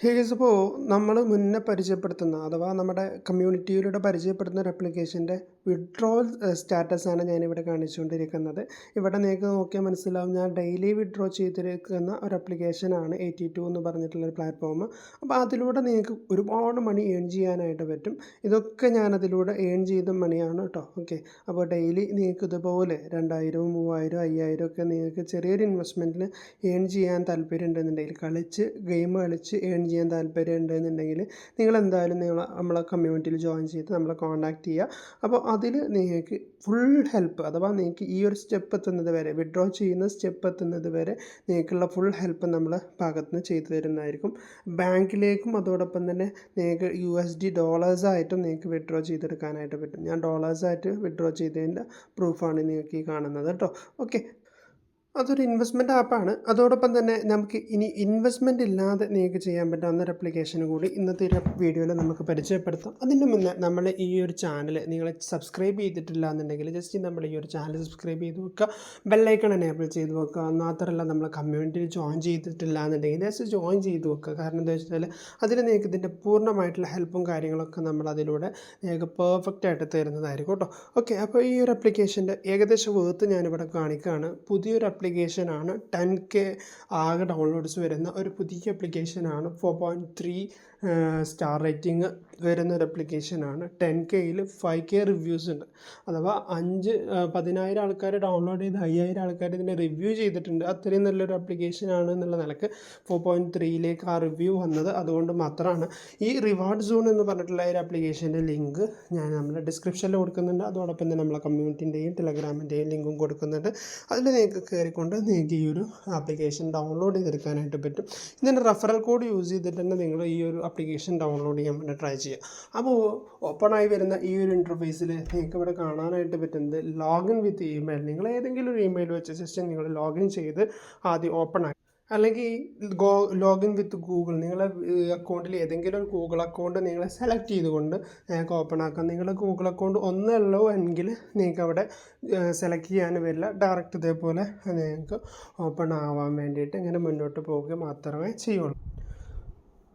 ഇപ്പോൾ നമ്മൾ മുന്നേ പരിചയപ്പെടുത്തുന്ന അഥവാ നമ്മുടെ കമ്മ്യൂണിറ്റിയിലൂടെ പരിചയപ്പെടുത്തുന്ന ഒരു ആപ്ലിക്കേഷൻ്റെ വിഡ്രോവൽ സ്റ്റാറ്റസാണ് ഞാനിവിടെ കാണിച്ചുകൊണ്ടിരിക്കുന്നത്. ഇവിടെ നിങ്ങൾക്ക് നോക്കിയാൽ മനസ്സിലാവും, ഞാൻ ഡെയിലി വിഡ്രോ ചെയ്തിരിക്കുന്ന ഒരു ആപ്ലിക്കേഷനാണ് 82 എന്ന് പറഞ്ഞിട്ടുള്ളൊരു പ്ലാറ്റ്ഫോം. അപ്പോൾ അതിലൂടെ നിങ്ങൾക്ക് ഒരുപാട് മണി ഏൺ ചെയ്യാനായിട്ട് പറ്റും. ഇതൊക്കെ ഞാനതിലൂടെ ഏൺ ചെയ്ത മണിയാണ് കേട്ടോ. ഓക്കെ, അപ്പോൾ ഡെയിലി നിങ്ങൾക്ക് ഇതുപോലെ 2000, 3000, 5000 ഒക്കെ നിങ്ങൾക്ക് ചെറിയൊരു ഇൻവെസ്റ്റ്മെൻറ്റിൽ ഏൺ ചെയ്യാൻ താല്പര്യം ഉണ്ടെന്നുണ്ടെങ്കിൽ, ഗെയിം കളിച്ച് ഏൺ ചെയ്യാൻ താല്പര്യം ഉണ്ടെന്നുണ്ടെങ്കിൽ നിങ്ങളെന്തായാലും നമ്മളെ കമ്മ്യൂണിറ്റിയിൽ ജോയിൻ ചെയ്ത് നമ്മളെ കോൺടാക്റ്റ് ചെയ്യുക. അപ്പോൾ അതിൽ നിങ്ങൾക്ക് ഫുൾ ഹെൽപ്പ്, അഥവാ നിങ്ങൾക്ക് ഈ ഒരു സ്റ്റെപ്പ് എത്തുന്നത് വരെ, വിഡ്രോ ചെയ്യുന്ന സ്റ്റെപ്പ് എത്തുന്നത് വരെ നിങ്ങൾക്കുള്ള ഫുൾ ഹെൽപ്പ് നമ്മൾ ഭാഗത്ത് നിന്ന് ചെയ്തു തരുന്നതായിരിക്കും. ബാങ്കിലേക്കും അതോടൊപ്പം തന്നെ നിങ്ങൾക്ക് USD ഡോളേഴ്സായിട്ടും നിങ്ങൾക്ക് വിഡ്രോ ചെയ്തെടുക്കാനായിട്ട് പറ്റും. ഞാൻ ഡോളേഴ്സായിട്ട് വിഡ്രോ ചെയ്തതിൻ്റെ പ്രൂഫാണ് നിങ്ങൾക്ക് ഈ കാണുന്നത് കേട്ടോ. ഓക്കെ, അതൊരു ഇൻവെസ്റ്റ്മെൻറ്റ് ആപ്പാണ്. അതോടൊപ്പം തന്നെ നമുക്ക് ഇനി ഇൻവെസ്റ്റ്മെൻറ്റ് ഇല്ലാതെ നിങ്ങൾക്ക് ചെയ്യാൻ പറ്റാവുന്ന ഒരു ആപ്ലിക്കേഷൻ കൂടി ഇന്നത്തെ ഒരു വീഡിയോയിൽ നമുക്ക് പരിചയപ്പെടുത്താം. അതിന് മുന്നേ നമ്മൾ ഈ ഒരു ചാനൽ നിങ്ങൾ സബ്സ്ക്രൈബ് ചെയ്തിട്ടില്ല എന്നുണ്ടെങ്കിൽ ജസ്റ്റ് നമ്മൾ ഈ ഒരു ചാനൽ സബ്സ്ക്രൈബ് ചെയ്ത് വെക്കുക, ബെല്ലൈക്കൺ എനേബിൾ ചെയ്ത് വെക്കുക. മാത്രമല്ല നമ്മൾ കമ്മ്യൂണിറ്റിയിൽ ജോയിൻ ചെയ്തിട്ടില്ല എന്നുണ്ടെങ്കിൽ ജസ്റ്റ് ജോയിൻ ചെയ്ത് വെക്കുക. കാരണം എന്താ വെച്ചാൽ അതിൽ നിങ്ങൾക്ക് ഇതിൻ്റെ പൂർണ്ണമായിട്ടുള്ള ഹെൽപ്പും കാര്യങ്ങളൊക്കെ നമ്മൾ അതിലൂടെ നിങ്ങൾക്ക് പെർഫെക്റ്റ് ആയിട്ട് തരുന്നതായിരിക്കും കേട്ടോ. ഓക്കെ, അപ്പോൾ ഈ ഒരു ആപ്ലിക്കേഷൻ്റെ ഏകദേശം വേർത്ത് ഞാനിവിടെ കാണിക്കുകയാണ്. പുതിയൊരു ആപ്ലിക്കേഷനാണ്. 10K ആകെ ഡൗൺലോഡ്സ് വരുന്ന ഒരു പുതിയ ആപ്ലിക്കേഷനാണ്. 4.3 സ്റ്റാർ റേറ്റിംഗ് വരുന്ന ഒരു ആപ്ലിക്കേഷനാണ്. 10Kയിൽ 5K റിവ്യൂസ് ഉണ്ട്. അഥവാ 10,000 ആൾക്കാർ ഡൗൺലോഡ് ചെയ്ത് 5,000 ആൾക്കാർ ഇതിനെ റിവ്യൂ ചെയ്തിട്ടുണ്ട്. അത്രയും നല്ലൊരു ആപ്ലിക്കേഷനാണ് എന്നുള്ള നിലക്ക് 4.3ലേക്ക് ആ റിവ്യൂ വന്നത്. അതുകൊണ്ട് മാത്രമാണ് ഈ റിവാർഡ് സോൺ എന്ന് പറഞ്ഞിട്ടുള്ള ഒരു ആപ്ലിക്കേഷൻ്റെ ലിങ്ക് ഞാൻ നമ്മുടെ ഡിസ്ക്രിപ്ഷനിൽ കൊടുക്കുന്നുണ്ട്. അതോടൊപ്പം തന്നെ നമ്മളെ കമ്മ്യൂണിറ്റിൻ്റെയും ടെലഗ്രാമിൻ്റെയും ലിങ്കും കൊടുക്കുന്നുണ്ട്. അതിൽ നിങ്ങൾക്ക് കയറിക്കൊണ്ട് നിങ്ങൾക്ക് ഈ ഒരു ആപ്ലിക്കേഷൻ ഡൗൺലോഡ് ചെയ്തെടുക്കാനായിട്ട് പറ്റും. ഇതിൻ്റെ റെഫറൽ കോഡ് യൂസ് ചെയ്തിട്ട് തന്നെ നിങ്ങൾ ഈ ഒരു ആപ്ലിക്കേഷൻ ഡൗൺലോഡ് ചെയ്യാൻ വേണ്ടി ട്രൈ ചെയ്യുക. അപ്പോൾ ഓപ്പണായി വരുന്ന ഈ ഒരു ഇൻ്റർഫേസിൽ നിങ്ങൾക്ക് ഇവിടെ കാണാനായിട്ട് പറ്റുന്നത് ലോഗിൻ വിത്ത് ഇമെയിൽ. നിങ്ങൾ ഏതെങ്കിലും ഒരു ഇമെയിൽ വെച്ച് ജസ്റ്റ് നിങ്ങൾ ലോഗിൻ ചെയ്ത് ആദ്യം ഓപ്പൺ ആക്കി, അല്ലെങ്കിൽ ലോഗിൻ വിത്ത് ഗൂഗിൾ, നിങ്ങളെ അക്കൗണ്ടിൽ ഏതെങ്കിലും ഒരു ഗൂഗിൾ അക്കൗണ്ട് നിങ്ങൾ സെലക്ട് ചെയ്തുകൊണ്ട് നിങ്ങൾക്ക് ഓപ്പൺ ആക്കാം. നിങ്ങളുടെ ഗൂഗിൾ അക്കൗണ്ട് ഒന്നുള്ളൂ എങ്കിൽ നിങ്ങൾക്ക് അവിടെ സെലക്ട് ചെയ്യാൻ വരില്ല. ഡയറക്റ്റ് ഇതേപോലെ നിങ്ങൾക്ക് ഓപ്പൺ ആവാൻ വേണ്ടിയിട്ട് ഇങ്ങനെ മുന്നോട്ട് പോവുക മാത്രമേ ചെയ്യുള്ളൂ.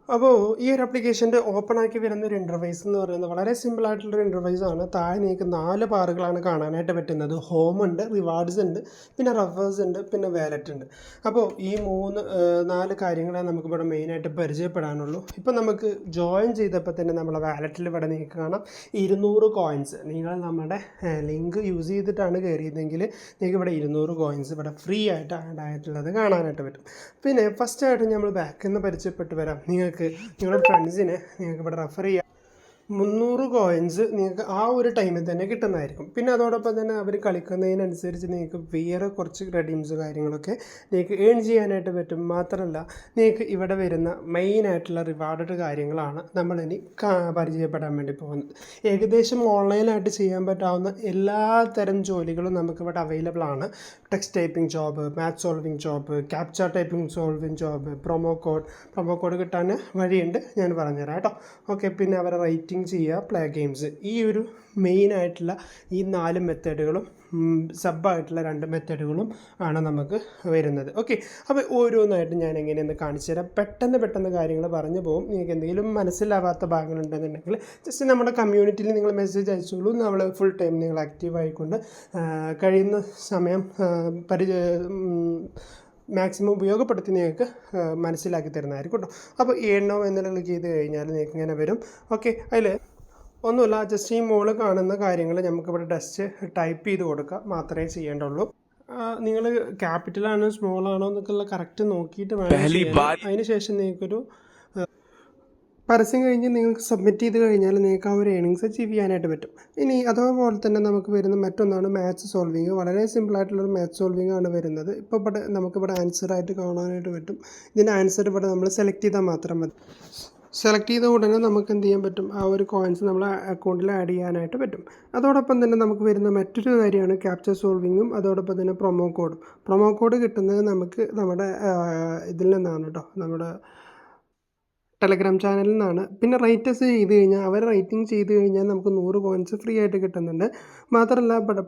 അപ്പോൾ ഈ ഒരു ആപ്ലിക്കേഷൻ്റെ ഓപ്പൺ ആക്കി വരുന്നൊരു ഇൻ്റർഫേസ് എന്ന് പറയുന്നത് വളരെ സിമ്പിളായിട്ടുള്ളൊരു ഇൻ്റർഫേസാണ്. താഴെ നിങ്ങൾക്ക് 4 ബാറുകളാണ് കാണാനായിട്ട് പറ്റുന്നത്. ഹോം ഉണ്ട്, റിവാർഡ്സ് ഉണ്ട്, പിന്നെ റെഫേഴ്സ് ഉണ്ട്, പിന്നെ വാലറ്റ് ഉണ്ട്. അപ്പോൾ ഈ 4 കാര്യങ്ങളെ നമുക്കിവിടെ മെയിനായിട്ട് പരിചയപ്പെടാനുള്ളൂ. ഇപ്പോൾ നമുക്ക് ജോയിൻ ചെയ്തപ്പോൾ തന്നെ നമ്മളെ വാലറ്റിൽ ഇവിടെ നിങ്ങൾക്ക് കാണാം 200 കോയിൻസ്. നിങ്ങൾ നമ്മുടെ ലിങ്ക് യൂസ് ചെയ്തിട്ടാണ് കയറിയതെങ്കിൽ നിങ്ങൾക്ക് ഇവിടെ 200 കോയിൻസ് ഇവിടെ ഫ്രീ ആയിട്ട് ആഡ് ആയിട്ടുള്ളത് കാണാനായിട്ട് പറ്റും. പിന്നെ ഫസ്റ്റായിട്ട് നമ്മൾ ബാക്കിൽ നിന്ന് പരിചയപ്പെട്ട് വരാം. നിങ്ങളുടെ ഫ്രണ്ട്സിനെ നിങ്ങൾക്ക് ഇവിടെ റെഫർ ചെയ്യാം. 300 കോയിൻസ് നിങ്ങൾക്ക് ആ ഒരു ടൈമിൽ തന്നെ കിട്ടുന്നതായിരിക്കും. പിന്നെ അതോടൊപ്പം തന്നെ അവർ കളിക്കുന്നതിനനുസരിച്ച് നിങ്ങൾക്ക് വേറെ കുറച്ച് റെഡീംസ് കാര്യങ്ങളൊക്കെ നിങ്ങൾക്ക് ഏൺ ചെയ്യാനായിട്ട് പറ്റും. മാത്രമല്ല നിങ്ങൾക്ക് ഇവിടെ വരുന്ന മെയിനായിട്ടുള്ള റിവാർഡ് കാര്യങ്ങളാണ് നമ്മളിനി പരിചയപ്പെടാൻ വേണ്ടി പോകുന്നത്. ഏകദേശം ഓൺലൈനായിട്ട് ചെയ്യാൻ പറ്റാവുന്ന എല്ലാ തരം ജോലികളും നമുക്കിവിടെ അവൈലബിൾ ആണ്. Text typing job, maths solving job, capture typing solving job, promo code കിട്ടാൻ വഴിയുണ്ട്, ഞാൻ പറഞ്ഞുതരാം കേട്ടോ. ഓക്കെ, പിന്നെ അവരെ റൈറ്റിംഗ് ചെയ്യുക, പ്ലേ ഗെയിംസ്, ഈ ഒരു മെയിനായിട്ടുള്ള ഈ 4 മെത്തേഡുകളും സബ്ബായിട്ടുള്ള 2 മെത്തേഡുകളും ആണ് നമുക്ക് വരുന്നത്. ഓക്കെ, അപ്പോൾ ഓരോന്നായിട്ട് ഞാൻ എങ്ങനെയെന്ന് കാണിച്ചു തരാം. പെട്ടെന്ന് കാര്യങ്ങൾ പറഞ്ഞു പോകും. നിങ്ങൾക്ക് എന്തെങ്കിലും മനസ്സിലാവാത്ത ഭാഗങ്ങളുണ്ടെന്നുണ്ടെങ്കിൽ ജസ്റ്റ് നമ്മുടെ കമ്മ്യൂണിറ്റിയിൽ നിങ്ങൾ മെസ്സേജ് അയച്ചോളൂ. നമ്മൾ ഫുൾ ടൈം നിങ്ങൾ ആക്റ്റീവ് ആയിക്കൊണ്ട് കഴിയുന്ന സമയം മാക്സിമം ഉപയോഗപ്പെടുത്തി നിങ്ങൾക്ക് മനസ്സിലാക്കി തരുന്നതായിരിക്കും കേട്ടോ. അപ്പോൾ എണ്ണോ എന്നുള്ള ക്ലിക്ക് ചെയ്ത് കഴിഞ്ഞാൽ നിങ്ങൾക്ക് ഇങ്ങനെ വരും. ഓക്കെ, അതിൽ ഒന്നുമില്ല, ജസ്റ്റ് ഈ മുകളിൽ കാണുന്ന കാര്യങ്ങൾ നമുക്കിവിടെ ജസ്റ്റ് ടൈപ്പ് ചെയ്ത് കൊടുക്കുക മാത്രമേ ചെയ്യേണ്ടുള്ളൂ. നിങ്ങൾ ക്യാപിറ്റലാണോ സ്മോളാണോ എന്നൊക്കെയുള്ള കറക്റ്റ് നോക്കിയിട്ട് വേണം. അതിന് ശേഷം നിങ്ങൾക്കൊരു പരസ്യം കഴിഞ്ഞ് നിങ്ങൾക്ക് സബ്മിറ്റ് ചെയ്ത് കഴിഞ്ഞാൽ നിങ്ങൾക്ക് ആ ഒരു ഏണിങ്സ് അച്ചീവ് ചെയ്യാനായിട്ട് പറ്റും. ഇനി അതേപോലെ തന്നെ നമുക്ക് വരുന്ന മറ്റൊന്നാണ് മാത്സ് സോൾവിങ്. വളരെ സിമ്പിളായിട്ടുള്ളൊരു മാത്സ് സോൾവിങ് ആണ് വരുന്നത്. ഇപ്പോൾ ഇവിടെ നമുക്കിവിടെ ആൻസറായിട്ട് കാണാനായിട്ട് പറ്റും. ഇതിൻ്റെ ആൻസർ ഇവിടെ നമ്മൾ സെലക്ട് ചെയ്താൽ മാത്രം മതി. സെലക്ട് ചെയ്ത ഉടനെ നമുക്ക് എന്ത് ചെയ്യാൻ പറ്റും, ആ ഒരു കോയിൻസ് നമ്മളെ അക്കൗണ്ടിൽ ആഡ് ചെയ്യാനായിട്ട് പറ്റും. അതോടൊപ്പം തന്നെ നമുക്ക് വരുന്ന മറ്റൊരു കാര്യമാണ് ക്യാപ്ചർ സോൾവിങ്ങും അതോടൊപ്പം തന്നെ പ്രൊമോ കോഡ് കിട്ടുന്നത് നമുക്ക് നമ്മുടെ ഇതിൽ നിന്നാണ് കേട്ടോ. നമ്മുടെ ടെലഗ്രാം ചാനലിൽ നിന്നാണ്. പിന്നെ റേറ്റസ് ചെയ്ത് കഴിഞ്ഞാൽ അവർ റേറ്റിംഗ് ചെയ്ത് കഴിഞ്ഞാൽ നമുക്ക് 100 കോയിൻസ് ഫ്രീ ആയിട്ട് കിട്ടുന്നുണ്ട്. മാത്രമല്ല ഇവിടെ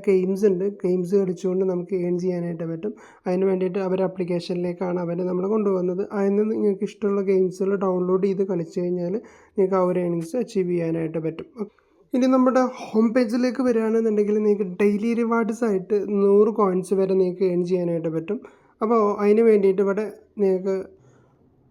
ഗെയിംസ് ഉണ്ട്. ഗെയിംസ് കളിച്ചുകൊണ്ട് നമുക്ക് ഏൺ ചെയ്യാനായിട്ട് പറ്റും. അതിന് വേണ്ടിയിട്ട് അവർ ആപ്ലിക്കേഷനിലേക്കാണ് അവർ നമ്മളെ കൊണ്ടുപോകുന്നത്. അതിൽ നിന്ന് നിങ്ങൾക്ക് ഇഷ്ടമുള്ള ഗെയിംസുകൾ ഡൗൺലോഡ് ചെയ്ത് കളിച്ച് കഴിഞ്ഞാൽ നിങ്ങൾക്ക് ആ ഒരു ഏണിങ്സ് അച്ചീവ് ചെയ്യാനായിട്ട് പറ്റും. ഇനി നമ്മുടെ ഹോം പേജിലേക്ക് വരികയാണെന്നുണ്ടെങ്കിൽ നിങ്ങൾക്ക് ഡെയിലി റിവാർഡ്സ് ആയിട്ട് 100 കോയിൻസ് വരെ നിങ്ങൾക്ക് ഏൺ ചെയ്യാനായിട്ട് പറ്റും. അപ്പോൾ അതിന് വേണ്ടിയിട്ട് ഇവിടെ നിങ്ങൾക്ക്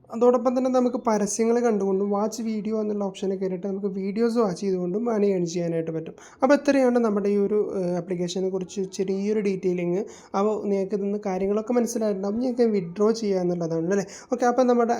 അതോടൊപ്പം തന്നെ നമുക്ക് പരസ്യങ്ങൾ കണ്ടുകൊണ്ടും വാച്ച് വീഡിയോ എന്നുള്ള ഓപ്ഷനിൽ കയറിയിട്ട് നമുക്ക് വീഡിയോസ് വാച്ച് ചെയ്തുകൊണ്ടും മണി ഏൺ ചെയ്യാനായിട്ട് പറ്റും. അപ്പോൾ ഇത്രയാണ് നമ്മുടെ ഈ ഒരു ആപ്ലിക്കേഷനെ കുറിച്ച് ചെറിയൊരു ഡീറ്റെയിലിങ്. അപ്പോൾ നിങ്ങൾക്ക് ഇതിന്ന് കാര്യങ്ങളൊക്കെ മനസ്സിലായിട്ടുണ്ടാകും. നിങ്ങൾക്ക് വിഡ്രോ ചെയ്യുക എന്നുള്ളതാണ് അല്ലേ. ഓക്കെ, അപ്പോൾ നമ്മുടെ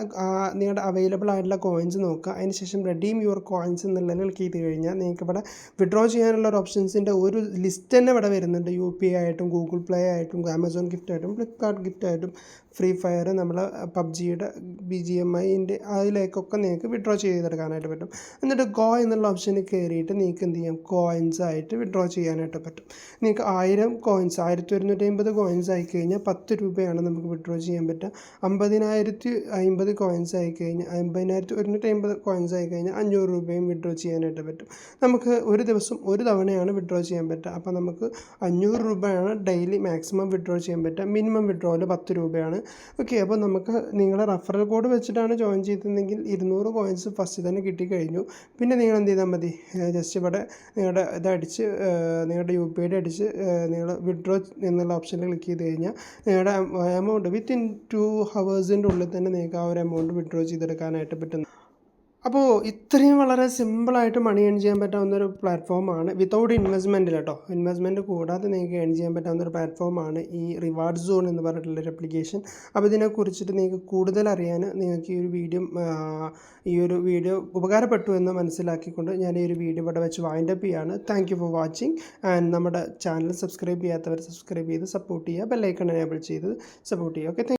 നിങ്ങളുടെ അവൈലബിൾ ആയിട്ടുള്ള കോയിൻസ് നോക്കുക. അതിന് ശേഷം റെഡീം യുവർ കോയിൻസ് എന്നുള്ളത് ക്ലിക്ക് ചെയ്ത് കഴിഞ്ഞാൽ നിങ്ങൾക്ക് ഇവിടെ വിഡ്രോ ചെയ്യാനുള്ള ഒരു ഓപ്ഷൻസിൻ്റെ ഒരു ലിസ്റ്റ് തന്നെ ഇവിടെ വരുന്നുണ്ട്. UPI ആയിട്ടും ഗൂഗിൾ പ്ലേ ആയിട്ടും ആമസോൺ ഗിഫ്റ്റ് ആയിട്ടും ഫ്ലിപ്കാർട്ട് ഗിഫ്റ്റ് ആയിട്ടും ഫ്രീ ഫയർ നമ്മളെ PUBGയുടെ BGMIൻ്റെ അതിലേക്കൊക്കെ നിങ്ങൾക്ക് വിഡ്രോ ചെയ്തെടുക്കാനായിട്ട് പറ്റും. എന്നിട്ട് ഗോ എന്നുള്ള ഓപ്ഷനിൽ കയറിയിട്ട് നിങ്ങൾക്ക് എന്ത് ചെയ്യാം, കോയിൻസ് ആയിട്ട് വിഡ്രോ ചെയ്യാനായിട്ട് പറ്റും. നിങ്ങൾക്ക് 1000 കോയിൻസ് 1150 കോയിൻസ് ആയി കഴിഞ്ഞാൽ 10 രൂപയാണ് നമുക്ക് വിഡ്രോ ചെയ്യാൻ പറ്റുക. 50,050 കോയിൻസ് ആയി കഴിഞ്ഞാൽ 50,150 കോയിൻസ് ആയി കഴിഞ്ഞാൽ 500 രൂപയും വിഡ്രോ ചെയ്യാനായിട്ട് പറ്റും. നമുക്ക് ഒരു ദിവസം ഒരു തവണയാണ് വിഡ്രോ ചെയ്യാൻ പറ്റുക. അപ്പോൾ നമുക്ക് 500 രൂപയാണ് ഡെയിലി മാക്സിമം വിഡ്രോ ചെയ്യാൻ പറ്റുക. മിനിമം വിഡ്രോയിൽ 10 രൂപയാണ്. ഓക്കെ, അപ്പോൾ നമുക്ക് നിങ്ങളുടെ റഫറൽ കോഡ് വെച്ചിട്ടാണ് ജോയിൻ ചെയ്തതെങ്കിൽ 200 കോയിൻസ് ഫസ്റ്റ് തന്നെ കിട്ടിക്കഴിഞ്ഞു. പിന്നെ നിങ്ങൾ എന്ത് ചെയ്താൽ മതി, ജസ്റ്റ് ഇവിടെ നിങ്ങളുടെ ഇതടിച്ച് നിങ്ങളുടെ UPI അടിച്ച് നിങ്ങൾ വിഡ്രോ എന്നുള്ള ഓപ്ഷനിൽ ക്ലിക്ക് ചെയ്ത് കഴിഞ്ഞാൽ നിങ്ങളുടെ എമൗണ്ട് വിത്തിൻ 2 ഹവേഴ്സിൻ്റെ ഉള്ളിൽ തന്നെ നിങ്ങൾക്ക് ആ ഒരു എമൗണ്ട് വിഡ്രോ ചെയ്തെടുക്കാനായിട്ട് പറ്റുന്നു. അപ്പോൾ ഇത്രയും വളരെ സിമ്പിളായിട്ട് മണി ഏൺ ചെയ്യാൻ പറ്റാവുന്ന ഒരു പ്ലാറ്റ്ഫോമാണ് വിത്തൗട്ട് ഇൻവെസ്റ്റ്മെൻറ്റിൽ കേട്ടോ. ഇൻവെസ്റ്റ്മെൻറ്റ് കൂടാതെ നിങ്ങൾക്ക് ഏൺ ചെയ്യാൻ പറ്റാവുന്ന ഒരു പ്ലാറ്റ്ഫോമാണ് ഈ റിവാർഡ് സോൺ എന്ന് പറഞ്ഞിട്ടുള്ളൊരു ആപ്ലിക്കേഷൻ. അപ്പോൾ ഇതിനെക്കുറിച്ചിട്ട് നിങ്ങൾക്ക് കൂടുതൽ അറിയാൻ നിങ്ങൾക്ക് ഈ ഒരു വീഡിയോ ഉപകാരപ്പെട്ടു എന്ന് മനസ്സിലാക്കിക്കൊണ്ട് ഞാൻ ഈ ഒരു വീഡിയോ ഇവിടെ വെച്ച് വൈൻഡ് അപ്പ് ചെയ്യാണ്. Thank you for watching. And നമ്മുടെ ചാനൽ സബ്സ്ക്രൈബ് ചെയ്യാത്തവർ സബ്സ്ക്രൈബ് ചെയ്ത് സപ്പോർട്ട് ചെയ്യുക. ബെല്ലൈക്കൺ എനേബിൾ ചെയ്ത് സപ്പോർട്ട് ചെയ്യുക. ഓക്കെ.